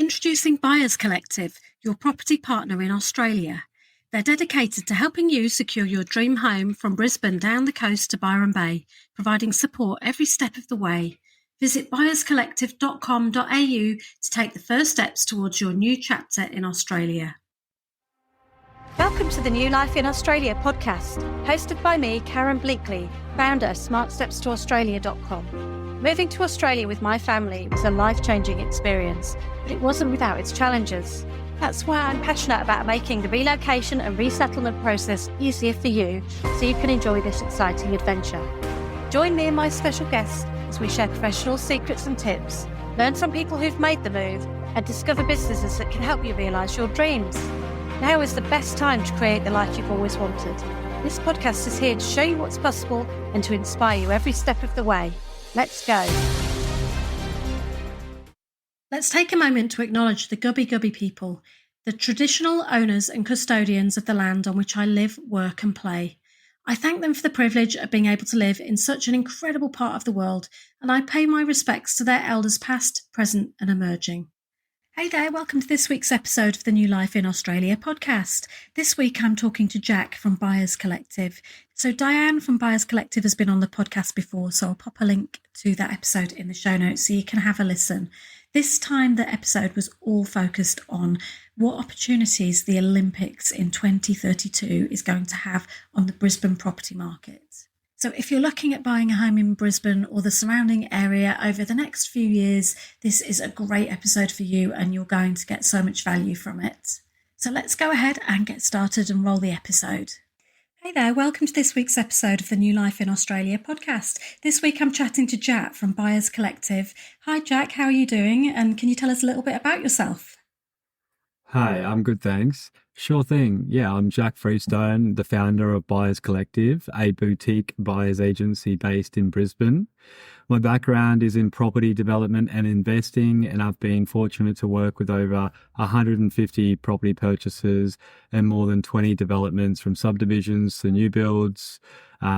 Introducing Buyers Collective, your property partner in Australia. They're dedicated to helping you secure your dream home from Brisbane down the coast to Byron Bay, providing support every step of the way. Visit buyerscollective.com.au to take the first steps towards your new chapter in Australia. Welcome to the New Life in Australia podcast, hosted by me, Karen Bleakley, founder of SmartStepsToAustralia.com. Moving to Australia with my family was a life-changing experience, but it wasn't without its challenges. That's why I'm passionate about making the relocation and resettlement process easier for you so you can enjoy this exciting adventure. Join me and my special guests as we share professional secrets and tips, learn from people who've made the move, and discover businesses that can help you realise your dreams. Now is the best time to create the life you've always wanted. This podcast is here to show you what's possible and to inspire you every step of the way. Let's go. Let's take a moment to acknowledge the Gubbi people, the traditional owners and custodians of the land on which I live, work and play. I thank them for the privilege of being able to live in such an incredible part of the world, and I pay my respects to their elders past, present and emerging. Hey there, welcome to this week's episode of the New Life in Australia podcast. This week I'm talking to Jack from Buyers Collective. So Diane from Buyers Collective has been on the podcast before, so I'll pop a link to that episode in the show notes so you can have a listen. This time the episode was all focused on what opportunities the Olympics in 2032 is going to have on the Brisbane property market. So if you're looking at buying a home in Brisbane or the surrounding area over the next few years, this is a great episode for you and you're going to get so much value from it. So let's go ahead and get started and roll the episode. Hey there, welcome to this week's episode of the New Life in Australia podcast. This week I'm chatting to Jack from Buyers Collective. Hi Jack, how are you doing? And can you tell us a little bit about yourself? Hi, I'm good, thanks. Sure thing. Yeah, I'm Jack Freestone, the founder of Buyers Collective, a boutique buyers agency based in Brisbane. My background is in property development and investing, and I've been fortunate to work with over 150 property purchases and more than 20 developments from subdivisions to new builds.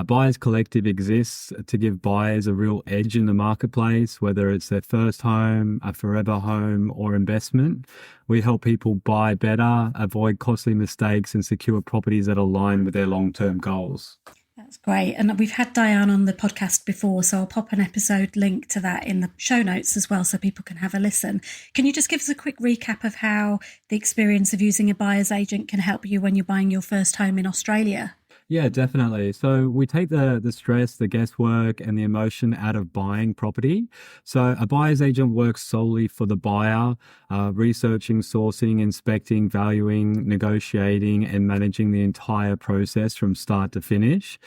Buyers Collective exists to give buyers a real edge in the marketplace, whether it's their first home, a forever home, or investment. We help people buy better, avoid costly mistakes, and secure properties that align with their long-term goals. That's great. And we've had Diane on the podcast before, so I'll pop an episode link to that in the show notes as well so people can have a listen. Can you just give us a quick recap of how the experience of using a buyer's agent can help you when you're buying your first home in Australia? Yeah, definitely. So we take the stress, the guesswork and the emotion out of buying property. So a buyer's agent works solely for the buyer, researching, sourcing, inspecting, valuing, negotiating and managing the entire process from start to finish.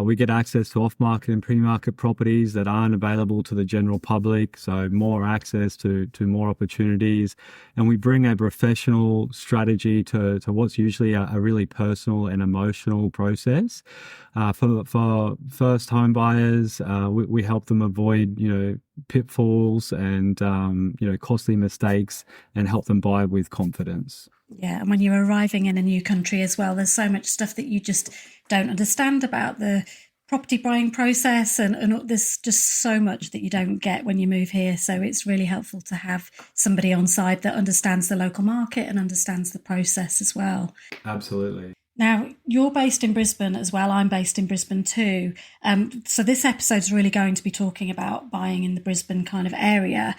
We get access to off-market and pre-market properties that aren't available to the general public, so more access to more opportunities. And we bring a professional strategy to what's usually a really personal and emotional process. For first home buyers, we help them avoid, pitfalls and, costly mistakes and help them buy with confidence. Yeah, and when you're arriving in a new country as well, there's so much stuff that you just don't understand about the property buying process and there's just so much that you don't get when you move here. So it's really helpful to have somebody on side that understands the local market and understands the process as well. Absolutely. Now, you're based in Brisbane as well. I'm based in Brisbane too. So this episode's really going to be talking about buying in the Brisbane kind of area.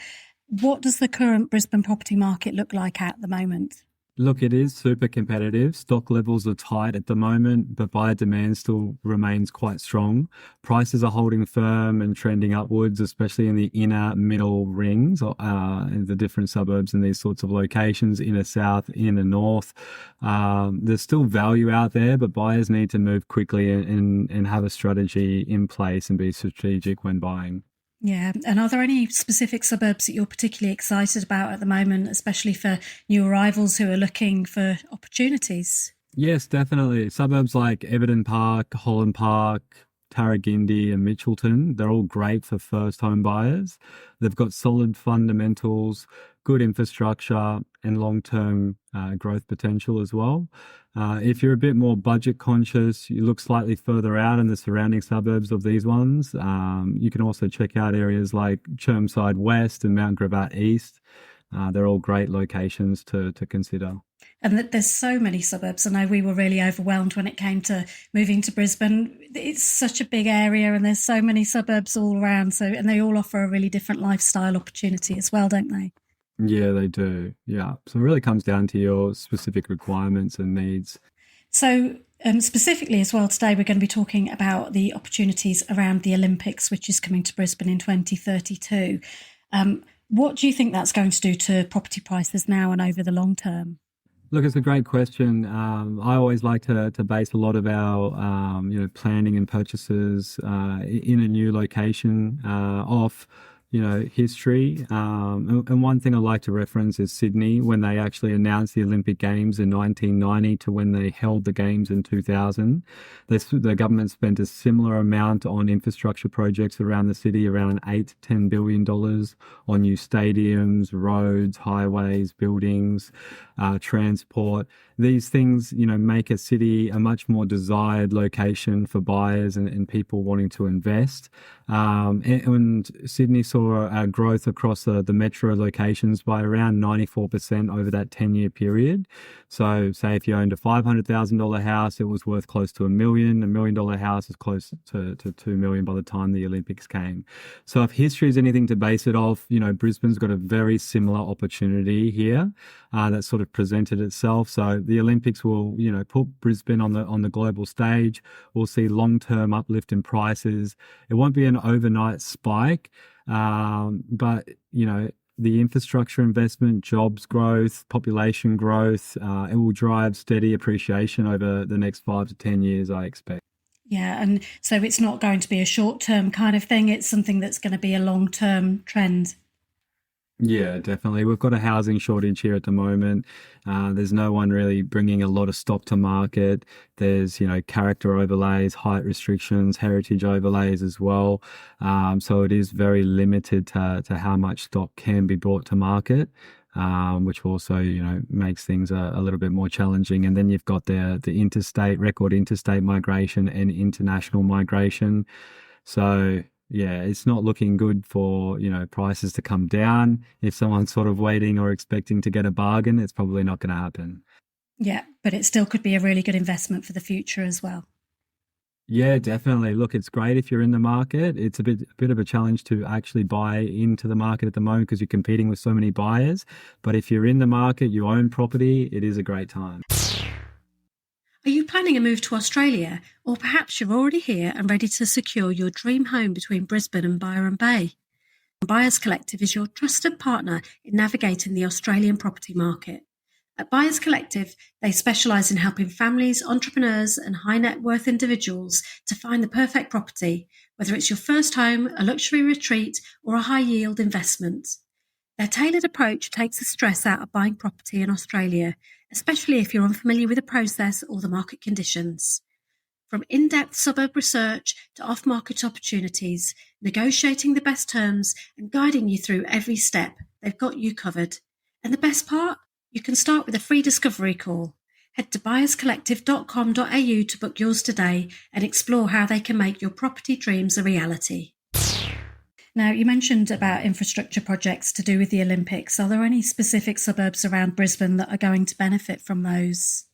What does the current Brisbane property market look like at the moment? Look, it is super competitive. Stock levels are tight at the moment, but buyer demand still remains quite strong. Prices are holding firm and trending upwards, especially in the inner middle rings, in the different suburbs and these sorts of locations, inner south, inner north. There's still value out there, but buyers need to move quickly and have a strategy in place and be strategic when buying. Yeah. And are there any specific suburbs that you're particularly excited about at the moment, especially for new arrivals who are looking for opportunities? Yes, definitely. Suburbs like Everton Park, Holland Park, Tarragindi and Mitchelton, they're all great for first home buyers. They've got solid fundamentals, good infrastructure and long-term growth potential as well. If you're a bit more budget conscious, you look slightly further out in the surrounding suburbs of these ones. You can also check out areas like Chermside West and Mount Gravatt East. They're all great locations to consider. And that there's so many suburbs. I know we were really overwhelmed when it came to moving to Brisbane. It's such a big area and there's so many suburbs all around. So, and they all offer a really different lifestyle opportunity as well, don't they? Yeah, they do. Yeah. So it really comes down to your specific requirements and needs. So, specifically as well, today we're going to be talking about the opportunities around the Olympics, which is coming to Brisbane in 2032. What do you think that's going to do to property prices now and over the long term? Look, it's a great question. I always like to base a lot of our planning and purchases in a new location off history. And one thing I like to reference is Sydney, when they actually announced the Olympic Games in 1990 to when they held the Games in 2000. The government spent a similar amount on infrastructure projects around the city, around $8 to $10 billion on new stadiums, roads, highways, buildings, transport. These things, make a city a much more desired location for buyers and people wanting to invest. And Sydney saw a growth across the metro locations by around 94% over that 10-year period. So say if you owned a $500,000 house, it was worth close to $1 million. $1 million house is close to $2 million by the time the Olympics came. So if history is anything to base it off, Brisbane's got a very similar opportunity here that sort of presented itself. So the Olympics will, put Brisbane on the global stage. We'll see long-term uplift in prices. It won't be an overnight spike, but the infrastructure investment, jobs growth, population growth, it will drive steady appreciation over the next 5 to 10 years, I expect. Yeah, and so it's not going to be a short-term kind of thing. It's something that's going to be a long-term trend. Yeah, definitely. We've got a housing shortage here at the moment. There's no one really bringing a lot of stock to market. There's, character overlays, height restrictions, heritage overlays as well. So it is very limited to how much stock can be brought to market, which also, makes things a little bit more challenging. And then you've got the record interstate migration and international migration. So yeah, it's not looking good for, prices to come down. If someone's sort of waiting or expecting to get a bargain, it's probably not going to happen. Yeah, but it still could be a really good investment for the future as well. Yeah, definitely. Look, it's great if you're in the market. It's a bit of a challenge to actually buy into the market at the moment because you're competing with so many buyers. But if you're in the market, you own property, it is a great time. Are you planning a move to Australia? Or perhaps you're already here and ready to secure your dream home between Brisbane and Byron Bay? Buyers Collective is your trusted partner in navigating the Australian property market. At Buyers Collective, they specialise in helping families, entrepreneurs and high net worth individuals to find the perfect property, whether it's your first home, a luxury retreat or a high yield investment. Their tailored approach takes the stress out of buying property in Australia, especially if you're unfamiliar with the process or the market conditions. From in-depth suburb research to off-market opportunities, negotiating the best terms and guiding you through every step, they've got you covered. And the best part? You can start with a free discovery call. Head to buyerscollective.com.au to book yours today and explore how they can make your property dreams a reality. Now, you mentioned about infrastructure projects to do with the Olympics. Are there any specific suburbs around Brisbane that are going to benefit from those?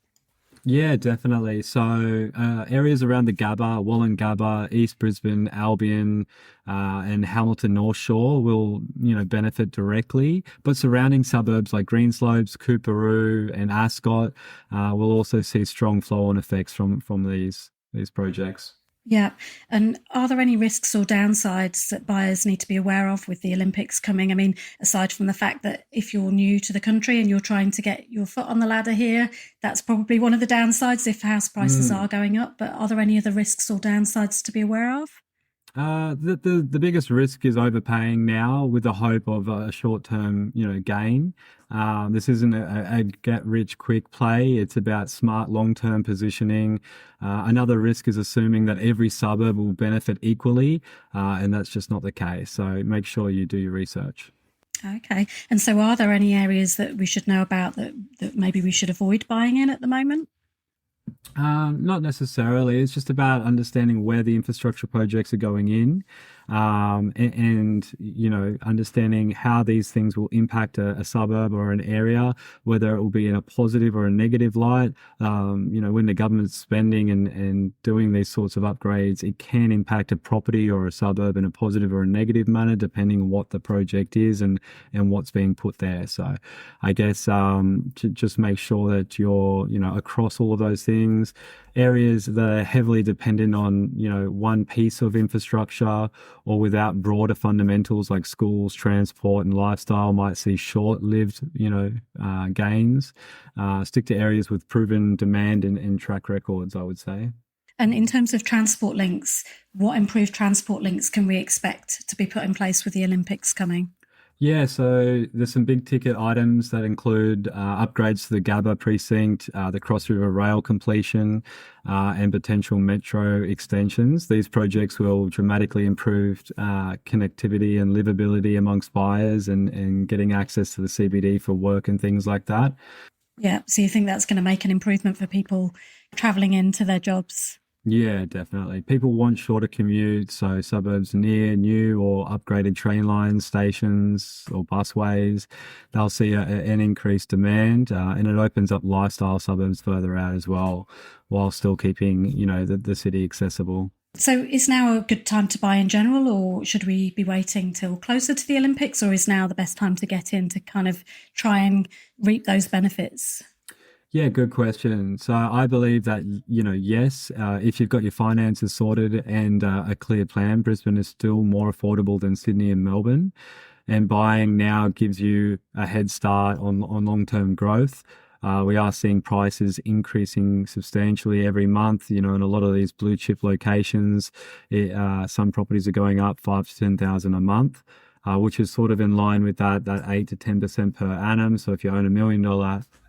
Yeah, definitely. So areas around the Gabba, Wollongabba, East Brisbane, Albion, and Hamilton North Shore will, benefit directly. But surrounding suburbs like Greenslopes, Coorparoo, and Ascot will also see strong flow-on effects from these projects. Yeah. And are there any risks or downsides that buyers need to be aware of with the Olympics coming? I mean, aside from the fact that if you're new to the country and you're trying to get your foot on the ladder here, that's probably one of the downsides if house prices are going up. But are there any other risks or downsides to be aware of? The biggest risk is overpaying now with the hope of a short-term, gain. This isn't a get-rich-quick play. It's about smart long-term positioning. Another risk is assuming that every suburb will benefit equally, and that's just not the case. So make sure you do your research. Okay. And so are there any areas that we should know about that maybe we should avoid buying in at the moment? Not necessarily. It's just about understanding where the infrastructure projects are going in. understanding how these things will impact a suburb or an area, whether it will be in a positive or a negative light. When the government's spending and doing these sorts of upgrades, it can impact a property or a suburb in a positive or a negative manner, depending on what the project is and what's being put there. So I guess to just make sure that you're, across all of those things. Areas that are heavily dependent on, one piece of infrastructure or without broader fundamentals like schools, transport, and lifestyle might see short-lived, gains. Stick to areas with proven demand and track records, I would say. And in terms of transport links, what improved transport links can we expect to be put in place with the Olympics coming? Yeah, so there's some big ticket items that include upgrades to the Gabba precinct, the Cross River Rail completion, and potential metro extensions. These projects will dramatically improve connectivity and livability amongst buyers and getting access to the CBD for work and things like that. Yeah, so you think that's going to make an improvement for people travelling into their jobs? Yeah, definitely. People want shorter commutes, so suburbs near new or upgraded train lines, stations, or busways, they'll see an increased demand, and it opens up lifestyle suburbs further out as well, while still keeping, the city accessible. So is now a good time to buy in general, or should we be waiting till closer to the Olympics, or is now the best time to get in to kind of try and reap those benefits? Yeah, good question. So I believe that, yes, if you've got your finances sorted and a clear plan, Brisbane is still more affordable than Sydney and Melbourne. And buying now gives you a head start on long-term growth. We are seeing prices increasing substantially every month, in a lot of these blue chip locations. Some properties are going up 5 to 10,000 a month. Which is sort of in line with that 8 to 10% per annum. So if you own $1 million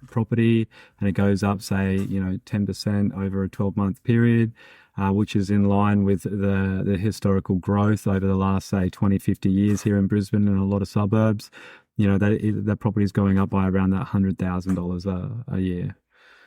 property and it goes up, say, 10% over a 12-month period, which is in line with the historical growth over the last, say, 20, 50 years here in Brisbane and a lot of suburbs, that property is going up by around that $100,000 a year.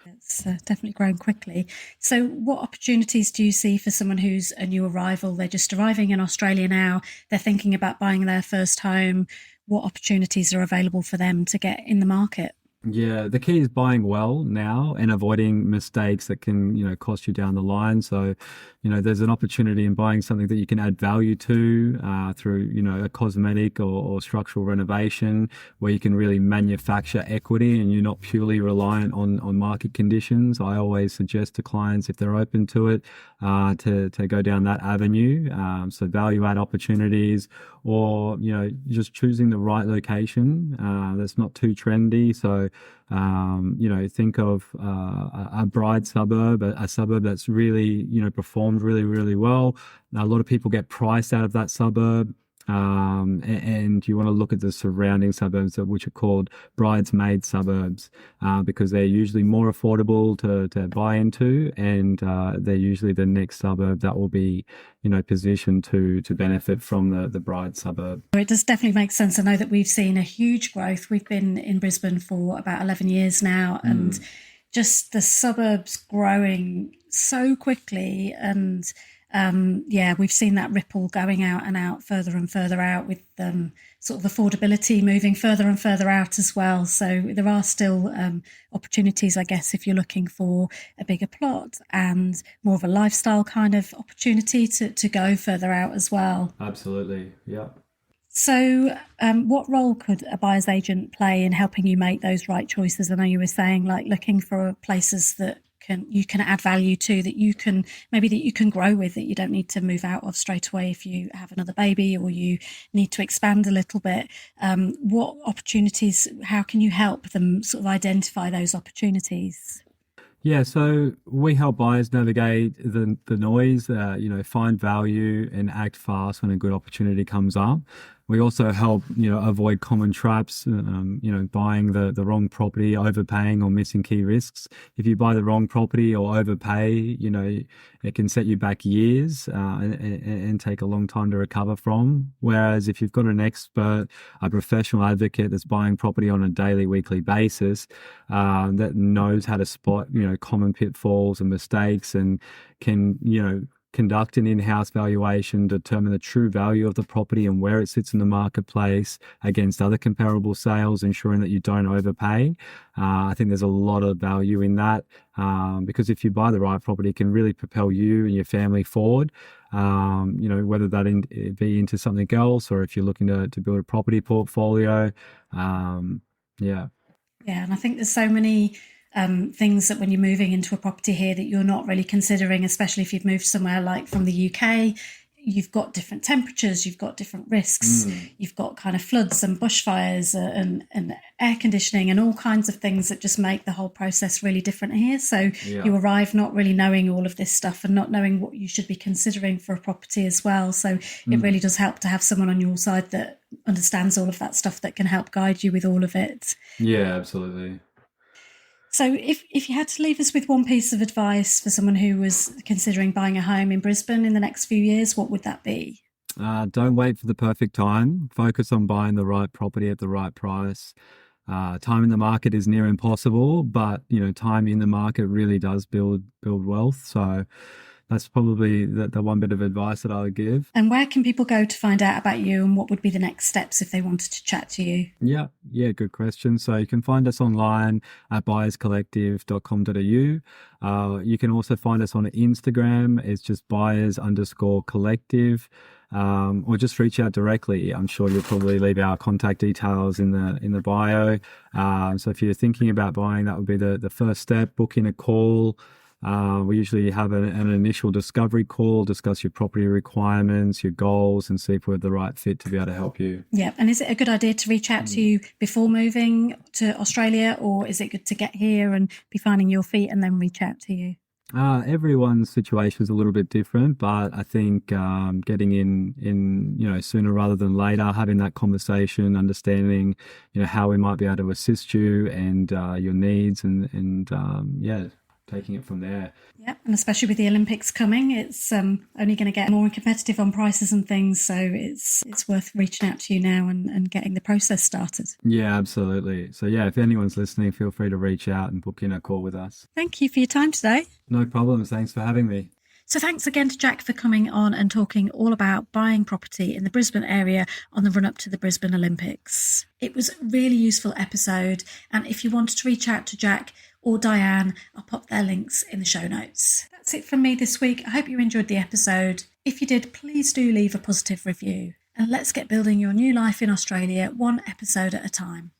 It's definitely grown quickly. So what opportunities do you see for someone who's a new arrival? They're just arriving in Australia now. They're thinking about buying their first home. What opportunities are available for them to get in the market? Yeah, the key is buying well now and avoiding mistakes that can, cost you down the line. So, there's an opportunity in buying something that you can add value to through, a cosmetic or structural renovation where you can really manufacture equity and you're not purely reliant on market conditions. I always suggest to clients, if they're open to it, to go down that avenue. So value add opportunities or, just choosing the right location that's not too trendy. So, think of a Bride suburb, a suburb that's really, performed really, really well. A lot of people get priced out of that suburb. And you want to look at the surrounding suburbs, which are called bridesmaid suburbs, because they're usually more affordable to buy into, and they're usually the next suburb that will be, positioned to benefit from the bride suburb. It does definitely make sense. I know that we've seen a huge growth. We've been in Brisbane for about 11 years now, and just the suburbs growing so quickly, and we've seen that ripple going out and out further and further out with sort of affordability moving further and further out as well. So there are still opportunities, I guess, if you're looking for a bigger plot and more of a lifestyle kind of opportunity to go further out as well. Absolutely, yeah. So what role could a buyer's agent play in helping you make those right choices? I know you were saying like looking for places that you can add value to, that you can grow with, that you don't need to move out of straight away if you have another baby or you need to expand a little bit. What opportunities, how can you help them sort of identify those opportunities? Yeah, so we help buyers navigate the noise, find value and act fast when a good opportunity comes up. We also help, avoid common traps, buying the wrong property, overpaying or missing key risks. If you buy the wrong property or overpay, it can set you back years and take a long time to recover from. Whereas if you've got an expert, a professional advocate that's buying property on a daily, weekly basis, that knows how to spot, common pitfalls and mistakes and can, conduct an in-house valuation, determine the true value of the property and where it sits in the marketplace against other comparable sales, ensuring that you don't overpay. I think there's a lot of value in that, because if you buy the right property, it can really propel you and your family forward. Whether that be into something else, or if you're looking to build a property portfolio. Yeah. Yeah, and I think there's so many things that when you're moving into a property here that you're not really considering, especially if you've moved somewhere like from the UK. You've got different temperatures, you've got different risks, you've got kind of floods and bushfires and air conditioning and all kinds of things that just make the whole process really different here. So you arrive not really knowing all of this stuff and not knowing what you should be considering for a property as well. So it really does help to have someone on your side that understands all of that stuff, that can help guide you with all of it. Yeah, absolutely. So if you had to leave us with one piece of advice for someone who was considering buying a home in Brisbane in the next few years, what would that be? Don't wait for the perfect time. Focus on buying the right property at the right price. Time in the market is near impossible, but time in the market really does build wealth. So that's probably the one bit of advice that I would give. And where can people go to find out about you, and what would be the next steps if they wanted to chat to you? Yeah, good question. So you can find us online at buyerscollective.com.au. You can also find us on Instagram. It's just buyers_collective. Or just reach out directly. I'm sure you'll probably leave our contact details in the bio. So if you're thinking about buying, that would be the first step. Book in a call. We usually have an initial discovery call, discuss your property requirements, your goals, and see if we're the right fit to be able to help you. Yeah. And is it a good idea to reach out to you before moving to Australia, or is it good to get here and be finding your feet and then reach out to you? Everyone's situation is a little bit different, but I think getting in sooner rather than later, having that conversation, understanding how we might be able to assist you and your needs, and taking it from there. Yeah, and especially with the Olympics coming, it's only going to get more competitive on prices and things, so it's worth reaching out to you now and getting the process started. Yeah, absolutely. So if anyone's listening, feel free to reach out and book in a call with us. Thank you for your time today. No problem. Thanks for having me. So thanks again to Jack for coming on and talking all about buying property in the Brisbane area on the run-up to the Brisbane Olympics. It was a really useful episode, and if you wanted to reach out to Jack or Diane, I'll pop their links in the show notes. That's it from me this week. I hope you enjoyed the episode. If you did, please do leave a positive review. And let's get building your new life in Australia, one episode at a time.